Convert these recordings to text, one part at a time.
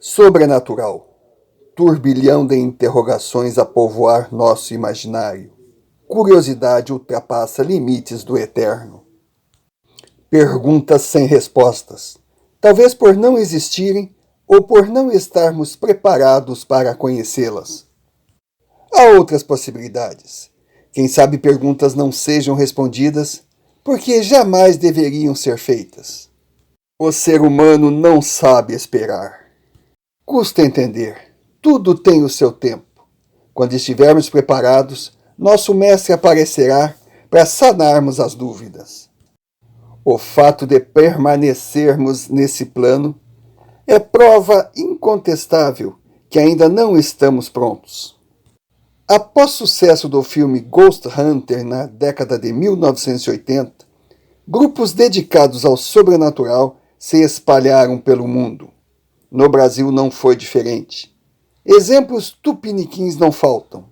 Sobrenatural, turbilhão de interrogações a povoar nosso imaginário. Curiosidade ultrapassa limites do eterno. Perguntas sem respostas, talvez por não existirem ou por não estarmos preparados para conhecê-las. Há outras possibilidades. Quem sabe perguntas não sejam respondidas porque jamais deveriam ser feitas. O ser humano não sabe esperar. Custa entender. Tudo tem o seu tempo. Quando estivermos preparados, nosso mestre aparecerá para sanarmos as dúvidas. O fato de permanecermos nesse plano é prova incontestável que ainda não estamos prontos. Após sucesso do filme Ghost Hunter na década de 1980, grupos dedicados ao sobrenatural se espalharam pelo mundo. No Brasil não foi diferente. Exemplos tupiniquins não faltam.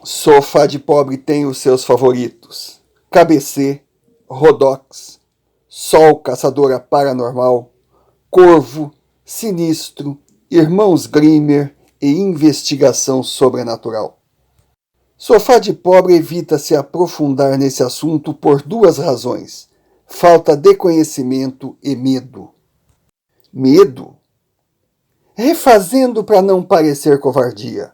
Sofá de Pobre tem os seus favoritos: KBC, Rodox, Sol Caçadora Paranormal, Corvo, Sinistro, Irmãos Grimmer e Investigação Sobrenatural. Sofá de Pobre evita se aprofundar nesse assunto por duas razões: falta de conhecimento e medo. Medo? Refazendo para não parecer covardia.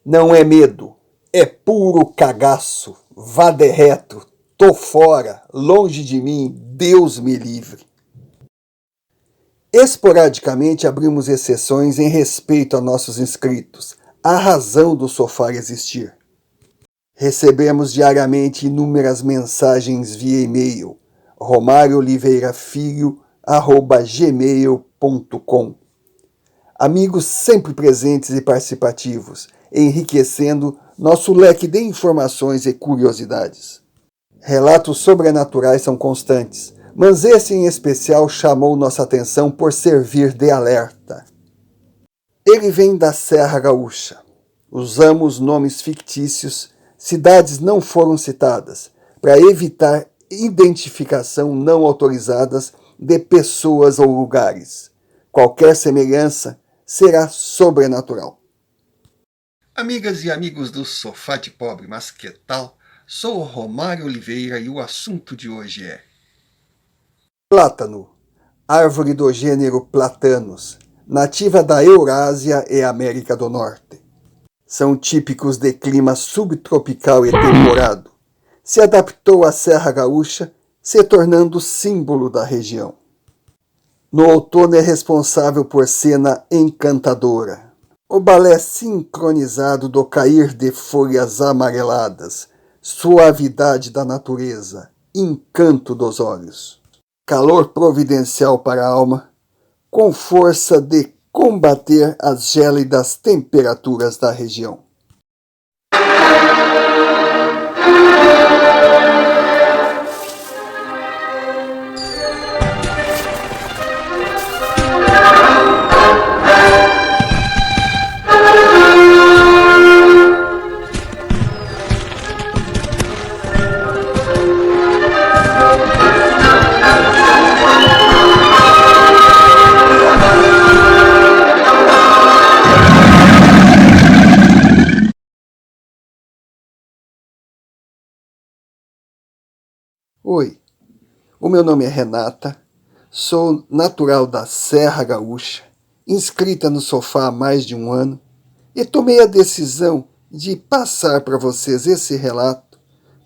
Não é medo, é puro cagaço. Vá de reto, tô fora, longe de mim, Deus me livre. Esporadicamente abrimos exceções em respeito a nossos inscritos, a razão do sofá existir. Recebemos diariamente inúmeras mensagens via e-mail, romariooliveirafilho@gmail.com. Amigos sempre presentes e participativos, enriquecendo nosso leque de informações e curiosidades. Relatos sobrenaturais são constantes, mas esse em especial chamou nossa atenção por servir de alerta. Ele vem da Serra Gaúcha. Usamos nomes fictícios, cidades não foram citadas, para evitar identificação não autorizadas de pessoas ou lugares. Qualquer semelhança será sobrenatural. Amigas e amigos do Sofá de Pobre, mas que tal? Sou o Romário Oliveira e o assunto de hoje é plátano, árvore do gênero Platanus, nativa da Eurásia e América do Norte. São típicos de clima subtropical e temperado. Se adaptou à Serra Gaúcha, se tornando símbolo da região. No outono é responsável por cena encantadora. O balé sincronizado do cair de folhas amareladas, suavidade da natureza, encanto dos olhos. Calor providencial para a alma, com força de combater as gélidas temperaturas da região. Oi, o meu nome é Renata, sou natural da Serra Gaúcha, inscrita no Sofá há mais de um ano, e tomei a decisão de passar para vocês esse relato,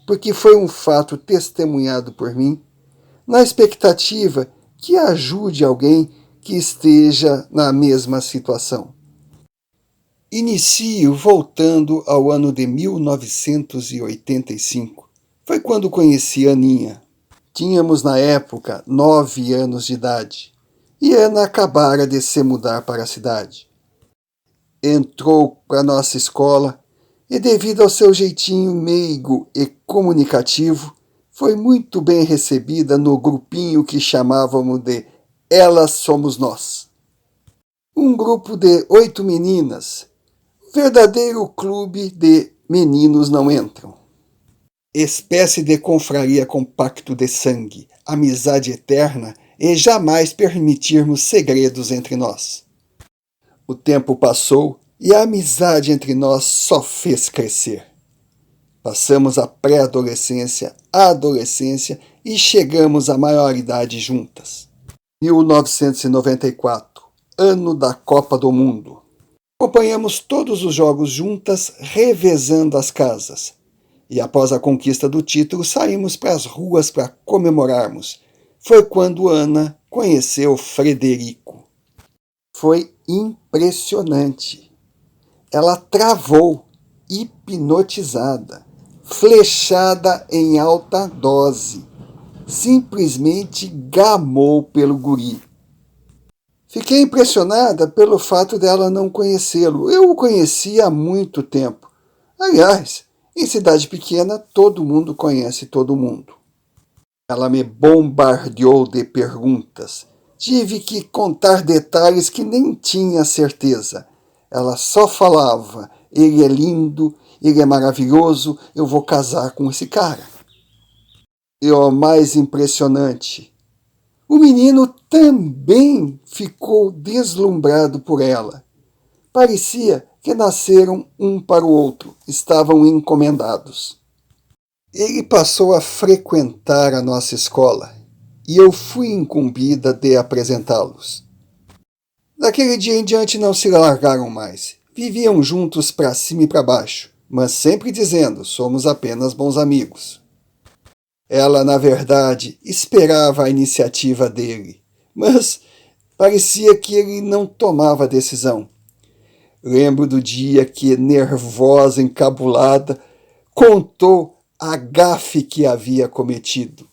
porque foi um fato testemunhado por mim, na expectativa que ajude alguém que esteja na mesma situação. Inicio voltando ao ano de 1985. Foi quando conheci Aninha. Tínhamos na época 9 anos de idade e Ana acabara de se mudar para a cidade. Entrou para nossa escola e, devido ao seu jeitinho meigo e comunicativo, foi muito bem recebida no grupinho que chamávamos de Elas Somos Nós. Um grupo de 8 meninas, verdadeiro clube de meninos não entram. Espécie de confraria com pacto de sangue, amizade eterna e jamais permitirmos segredos entre nós. O tempo passou e a amizade entre nós só fez crescer. Passamos a pré-adolescência, a adolescência e chegamos à maioridade juntas. 1994, ano da Copa do Mundo. Acompanhamos todos os jogos juntas, revezando as casas. E após a conquista do título, saímos para as ruas para comemorarmos. Foi quando Ana conheceu Frederico. Foi impressionante. Ela travou, hipnotizada, flechada em alta dose. Simplesmente gamou pelo guri. Fiquei impressionada pelo fato dela não conhecê-lo. Eu o conhecia há muito tempo. Aliás, em cidade pequena, todo mundo conhece todo mundo. Ela me bombardeou de perguntas. Tive que contar detalhes que nem tinha certeza. Ela só falava: ele é lindo, ele é maravilhoso, eu vou casar com esse cara. E o mais impressionante, o menino também ficou deslumbrado por ela. Parecia que nasceram um para o outro, estavam encomendados. Ele passou a frequentar a nossa escola e eu fui incumbida de apresentá-los. Daquele dia em diante não se largaram mais. Viviam juntos para cima e para baixo, mas sempre dizendo: somos apenas bons amigos. Ela, na verdade, esperava a iniciativa dele, mas parecia que ele não tomava decisão. Lembro do dia que, nervosa, encabulada, contou a gafe que havia cometido.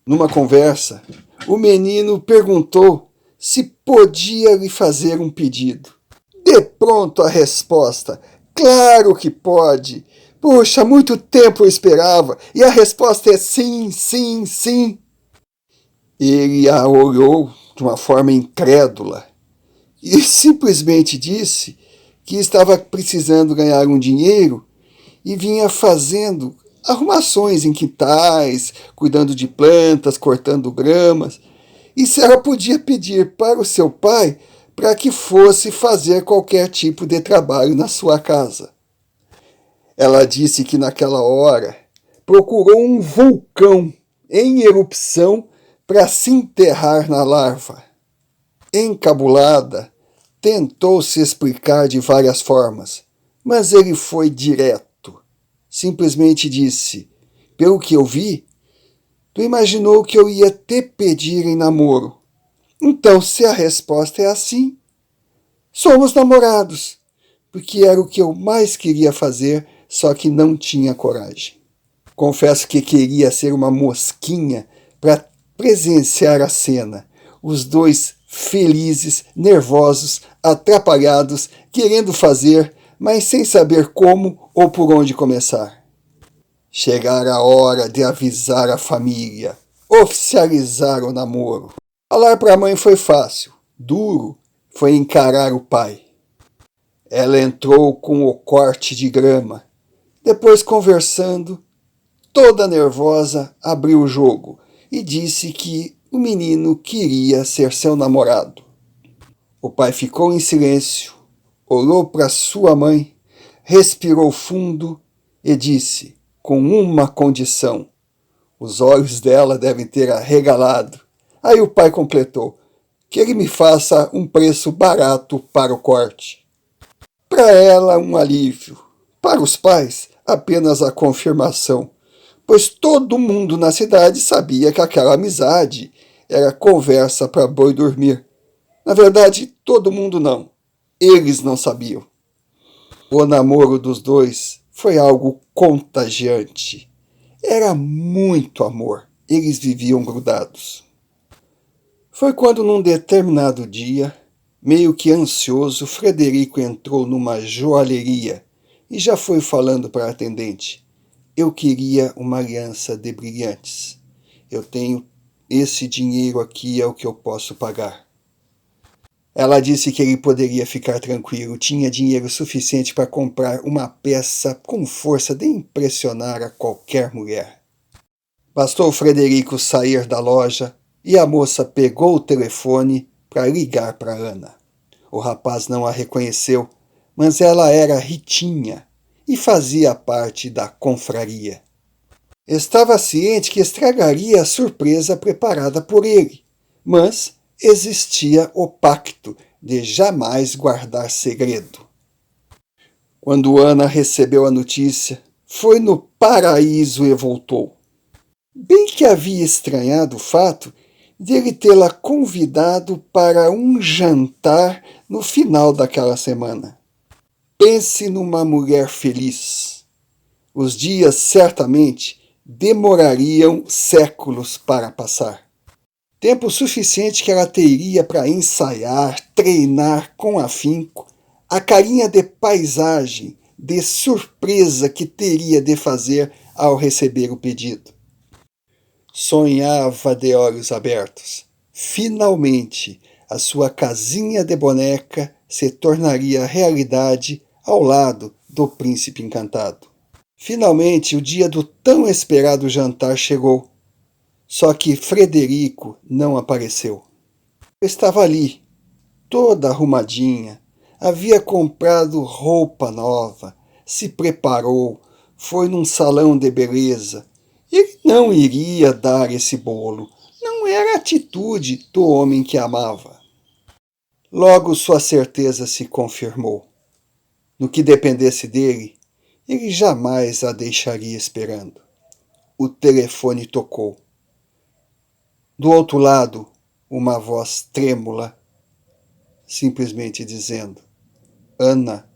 Numa conversa, o menino perguntou se podia lhe fazer um pedido. De pronto a resposta: claro que pode. Puxa, muito tempo eu esperava, e a resposta é sim, sim, sim. Ele a olhou de uma forma incrédula e simplesmente disse que estava precisando ganhar um dinheiro e vinha fazendo arrumações em quintais, cuidando de plantas, cortando gramas, e se ela podia pedir para o seu pai para que fosse fazer qualquer tipo de trabalho na sua casa. Ela disse que naquela hora procurou um vulcão em erupção para se enterrar na larva. Encabulada, tentou se explicar de várias formas, mas ele foi direto. Simplesmente disse: pelo que eu vi, tu imaginou que eu ia te pedir em namoro. Então, se a resposta é assim, somos namorados, porque era o que eu mais queria fazer, só que não tinha coragem. Confesso que queria ser uma mosquinha para presenciar a cena. Os dois felizes, nervosos, atrapalhados, querendo fazer, mas sem saber como ou por onde começar. Chegara a hora de avisar a família, oficializar o namoro. Falar para a mãe foi fácil, duro foi encarar o pai. Ela entrou com o corte de grama. Depois, conversando, toda nervosa, abriu o jogo e disse que o menino queria ser seu namorado. O pai ficou em silêncio, olhou para sua mãe, respirou fundo e disse, com uma condição: os olhos dela devem ter arregalado. Aí o pai completou: que ele me faça um preço barato para o corte. Para ela, um alívio. Para os pais, apenas a confirmação, pois todo mundo na cidade sabia que aquela amizade era conversa para boi dormir. Na verdade, todo mundo não. Eles não sabiam. O namoro dos dois foi algo contagiante. Era muito amor. Eles viviam grudados. Foi quando, num determinado dia, meio que ansioso, Frederico entrou numa joalheria e já foi falando para a atendente: eu queria uma aliança de brilhantes. Eu tenho esse dinheiro aqui, é o que eu posso pagar. Ela disse que ele poderia ficar tranquilo, tinha dinheiro suficiente para comprar uma peça com força de impressionar a qualquer mulher. Bastou Frederico sair da loja e a moça pegou o telefone para ligar para Ana. O rapaz não a reconheceu, mas ela era Ritinha e fazia parte da confraria. Estava ciente que estragaria a surpresa preparada por ele, mas existia o pacto de jamais guardar segredo. Quando Ana recebeu a notícia, foi no paraíso e voltou. Bem que havia estranhado o fato de ele tê-la convidado para um jantar no final daquela semana. Pense numa mulher feliz. Os dias certamente demorariam séculos para passar. Tempo suficiente que ela teria para ensaiar, treinar com afinco a carinha de paisagem, de surpresa que teria de fazer ao receber o pedido. Sonhava de olhos abertos. Finalmente, a sua casinha de boneca se tornaria realidade ao lado do príncipe encantado. Finalmente, o dia do tão esperado jantar chegou. Só que Frederico não apareceu. Estava ali, toda arrumadinha, havia comprado roupa nova, se preparou, foi num salão de beleza. Ele não iria dar esse bolo, não era a atitude do homem que amava. Logo sua certeza se confirmou. No que dependesse dele, ele jamais a deixaria esperando. O telefone tocou. Do outro lado, uma voz trêmula, simplesmente dizendo: Ana,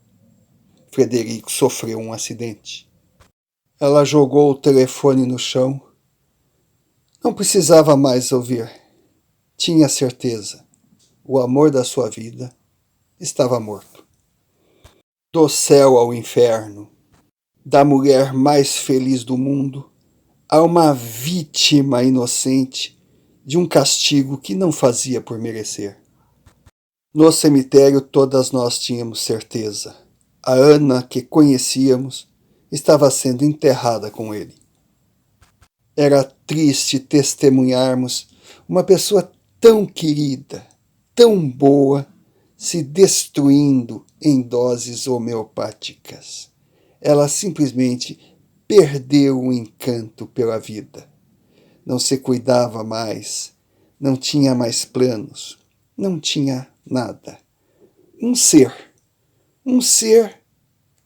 Frederico sofreu um acidente. Ela jogou o telefone no chão. Não precisava mais ouvir. Tinha certeza. O amor da sua vida estava morto. Do céu ao inferno, da mulher mais feliz do mundo, a uma vítima inocente de um castigo que não fazia por merecer. No cemitério todas nós tínhamos certeza. A Ana que conhecíamos estava sendo enterrada com ele. Era triste testemunharmos uma pessoa tão querida, tão boa, se destruindo em doses homeopáticas. Ela simplesmente perdeu o encanto pela vida. Não se cuidava mais, não tinha mais planos, não tinha nada. Um ser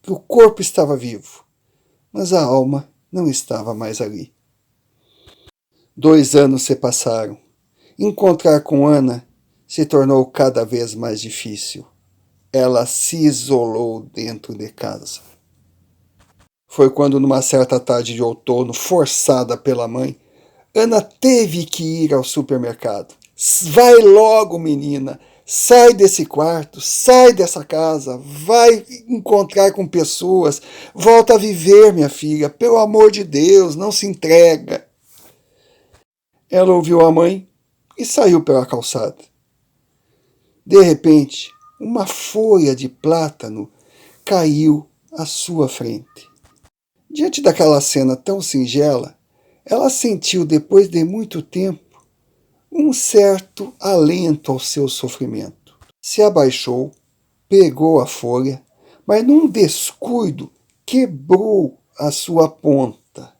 que o corpo estava vivo, mas a alma não estava mais ali. 2 anos se passaram. Encontrar com Ana se tornou cada vez mais difícil. Ela se isolou dentro de casa. Foi quando, numa certa tarde de outono, forçada pela mãe, Ana teve que ir ao supermercado. Vai logo, menina! Sai desse quarto, sai dessa casa, vai encontrar com pessoas, volta a viver, minha filha, pelo amor de Deus, não se entrega. Ela ouviu a mãe e saiu pela calçada. De repente, uma folha de plátano caiu à sua frente. Diante daquela cena tão singela, ela sentiu, depois de muito tempo, um certo alento ao seu sofrimento. Se abaixou, pegou a folha, mas num descuido quebrou a sua ponta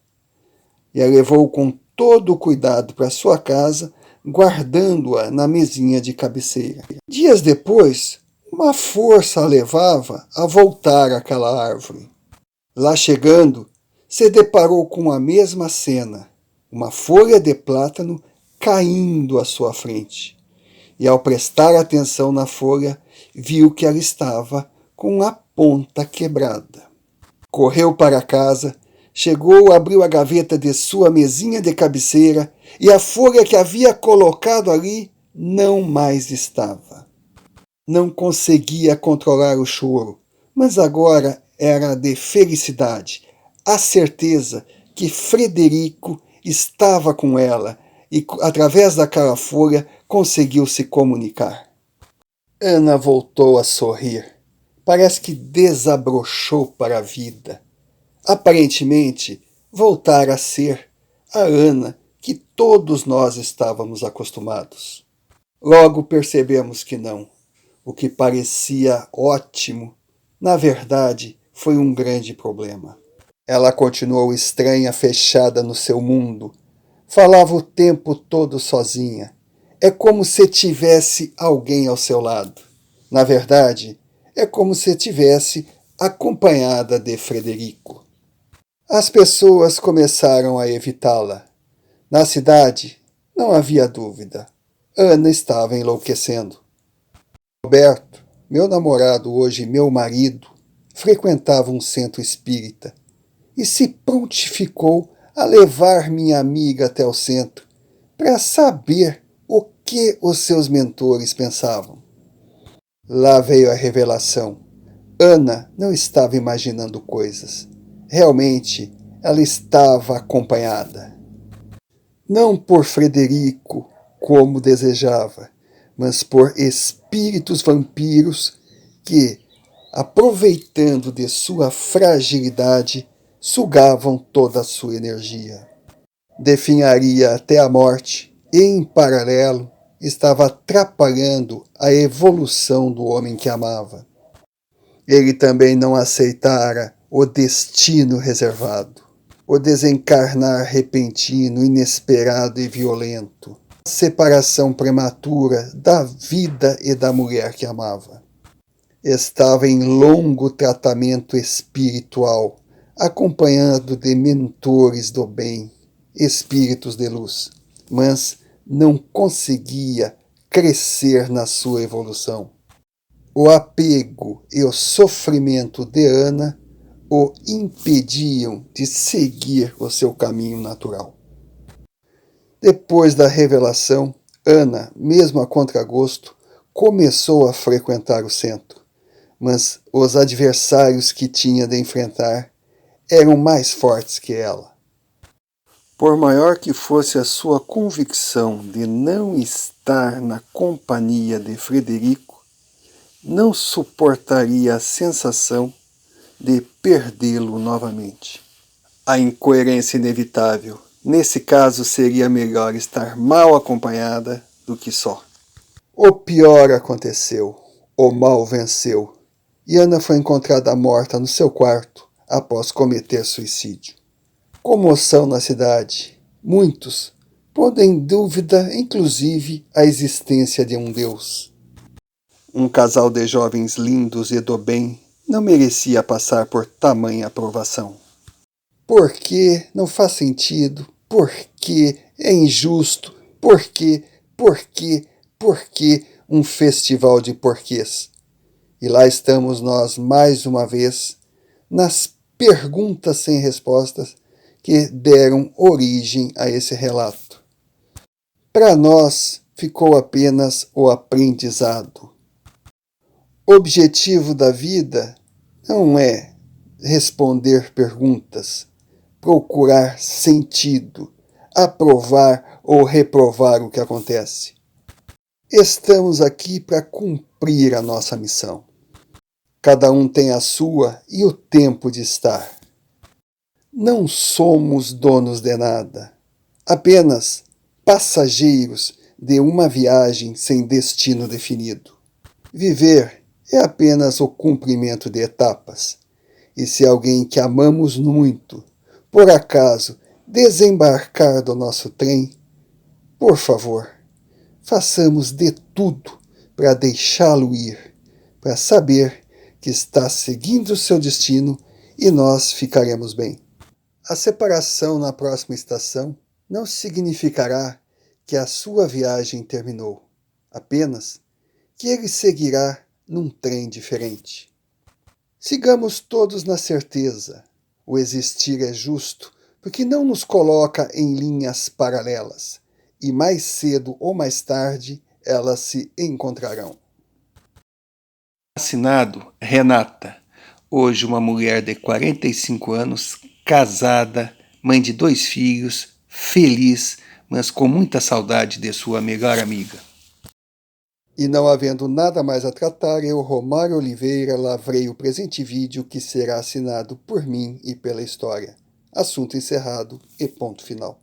e a levou com todo o cuidado para sua casa, guardando-a na mesinha de cabeceira. Dias depois, uma força a levava a voltar àquela árvore. Lá chegando, se deparou com a mesma cena, uma folha de plátano caindo à sua frente. E ao prestar atenção na folha, viu que ela estava com a ponta quebrada. Correu para casa, chegou, abriu a gaveta de sua mesinha de cabeceira e a folha que havia colocado ali não mais estava. Não conseguia controlar o choro, mas agora era de felicidade, a certeza que Frederico estava com ela e, através daquela folha, conseguiu se comunicar. Ana voltou a sorrir. Parece que desabrochou para a vida. Aparentemente, voltara a ser a Ana que todos nós estávamos acostumados. Logo percebemos que não. O que parecia ótimo, na verdade, foi um grande problema. Ela continuou estranha, fechada no seu mundo. Falava o tempo todo sozinha. É como se tivesse alguém ao seu lado. Na verdade, é como se tivesse acompanhada de Frederico. As pessoas começaram a evitá-la. Na cidade, não havia dúvida. Ana estava enlouquecendo. Roberto, meu namorado, hoje meu marido, frequentava um centro espírita e se prontificou a levar minha amiga até o centro para saber o que os seus mentores pensavam. Lá veio a revelação. Ana não estava imaginando coisas. Realmente, ela estava acompanhada. Não por Frederico, como desejava, mas por espíritos vampiros que, aproveitando de sua fragilidade, sugavam toda a sua energia. Definharia até a morte e, em paralelo, estava atrapalhando a evolução do homem que amava. Ele também não aceitara o destino reservado, o desencarnar repentino, inesperado e violento, a separação prematura da vida e da mulher que amava. Estava em longo tratamento espiritual, acompanhado de mentores do bem, espíritos de luz, mas não conseguia crescer na sua evolução. O apego e o sofrimento de Ana o impediam de seguir o seu caminho natural. Depois da revelação, Ana, mesmo a contragosto, começou a frequentar o centro, mas os adversários que tinha de enfrentar eram mais fortes que ela. Por maior que fosse a sua convicção de não estar na companhia de Frederico, não suportaria a sensação de perdê-lo novamente. A incoerência inevitável. Nesse caso, seria melhor estar mal acompanhada do que só. O pior aconteceu. O mal venceu. E Ana foi encontrada morta no seu quarto após cometer suicídio. Comoção na cidade. Muitos pondo em dúvida, inclusive, a existência de um Deus. Um casal de jovens lindos e do bem não merecia passar por tamanha aprovação. Por que não faz sentido? Por que é injusto? Por que um festival de porquês? E lá estamos nós, mais uma vez, nas perguntas sem respostas que deram origem a esse relato. Para nós, ficou apenas o aprendizado. O objetivo da vida não é responder perguntas, procurar sentido, aprovar ou reprovar o que acontece. Estamos aqui para cumprir a nossa missão. Cada um tem a sua e o tempo de estar. Não somos donos de nada, apenas passageiros de uma viagem sem destino definido. Viver é apenas o cumprimento de etapas, e se alguém que amamos muito, por acaso, desembarcar do nosso trem, por favor, façamos de tudo para deixá-lo ir, para saber que está seguindo o seu destino e nós ficaremos bem. A separação na próxima estação não significará que a sua viagem terminou, apenas que ele seguirá num trem diferente. Sigamos todos na certeza, o existir é justo porque não nos coloca em linhas paralelas, e mais cedo ou mais tarde elas se encontrarão. Assinado Renata, hoje uma mulher de 45 anos, casada, mãe de 2 filhos, feliz, mas com muita saudade de sua melhor amiga. E não havendo nada mais a tratar, eu, Romário Oliveira, lavrei o presente vídeo que será assinado por mim e pela história. Assunto encerrado e ponto final.